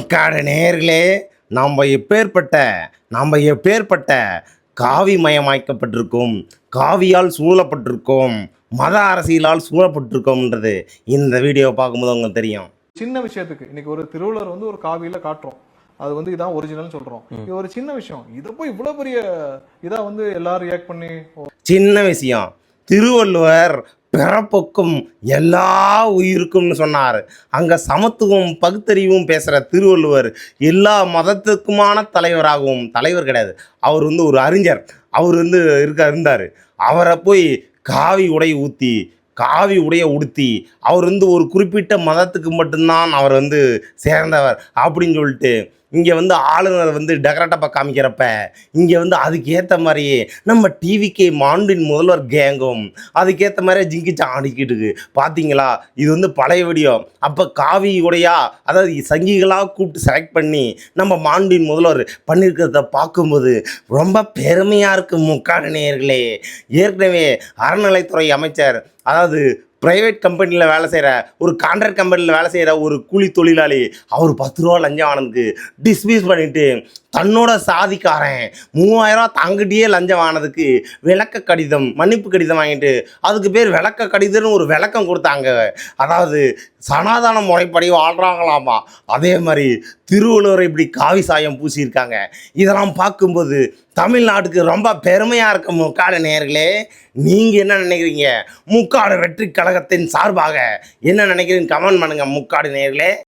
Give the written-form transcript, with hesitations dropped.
முக்காடு நேயர்களே, நாம் எப்பேற்பட்ட காவிமயமாக்கப்பட்டிருக்கோம், காவியால் சூழப்பட்டிருக்கோம், மத அரசியலால் சூழப்பட்டிருக்கோம்ன்றது இந்த வீடியோவை பார்க்கும்போது உங்களுக்கு தெரியும். சின்ன விஷயத்துக்கு இன்னைக்கு ஒரு திருவள்ளுவர் ஒரு காவியில காட்டுறோம், அது இதான் ஒரிஜினல் சொல்றோம். இது ஒரு சின்ன விஷயம், இதை போய் இவ்வளவு பெரிய இதா எல்லாரும் ரியாக்ட் பண்ணி. சின்ன விஷயம், திருவள்ளுவர் பிறப்புக்கும் எல்லா உயிருக்கும்னு சொன்னார். அங்கே சமத்துவம் பகுத்தறிவும் பேசுகிற திருவள்ளுவர் எல்லா மதத்துக்குமான தலைவர் கிடையாது, அவர் ஒரு அறிஞர், அவர் இருந்தார். அவரை போய் காவி உடைய உடுத்தி அவர் ஒரு குறிப்பிட்ட மதத்துக்கு மட்டும்தான் அவர் சேர்ந்தவர் அப்படின்னு சொல்லிட்டு இங்கே ஆளுநர் டெக்கரேட்டப்பா காமிக்கிறப்ப இங்கே அதுக்கு ஏற்ற மாதிரியே நம்ம டிவிக்கு மாண்பின் முதல்வர் கேங்கும் அதுக்கேற்ற மாதிரியே ஜிங்கிச்சா ஆடிக்கிட்டு பார்த்தீங்களா. இது பழைய வீடியோ. அப்போ காவி உடையா, அதாவது சங்கிகளாக கூப்பிட்டு செலக்ட் பண்ணி நம்ம மாண்பின் முதல்வர் பண்ணியிருக்கிறத பார்க்கும்போது ரொம்ப பெருமையாக இருக்குது. முக்காடு நேயர்களே, ஏற்கனவே அறநிலைத்துறை அமைச்சர், அதாவது ப்ரைவேட் கம்பெனியில் வேலை செய்கிற ஒரு கான்ட்ராக்ட் கம்பெனியில் வேலை செய்கிற ஒரு கூலி தொழிலாளி, அவர் 10 ரூபா லஞ்சம் ஆனதுக்கு டிஸ்மிஸ் பண்ணிவிட்டு தன்னோட சாதிக்காரன் 3000 தங்கிட்டே லஞ்சம் ஆனதுக்கு மன்னிப்பு கடிதம் வாங்கிட்டு அதுக்கு பேர் விளக்க கடிதம்னு ஒரு விளக்கம் கொடுத்தாங்க. அதாவது சனாதன முறைப்படி வாழ்கிறாங்களாமா. அதே மாதிரி திருவள்ளுவரை இப்படி காவி சாயம் பூசியிருக்காங்க. இதெல்லாம் பார்க்கும்போது தமிழ்நாட்டுக்கு ரொம்ப பெருமையாக இருக்க. முக்காடு நேயர்களே, நீங்கள் என்ன நினைக்கிறீங்க? முக்காடு வெற்றி கழகத்தின் சார்பாக என்ன நினைக்கிறீங்க? கமெண்ட் பண்ணுங்கள் முக்காடு நேயர்களே.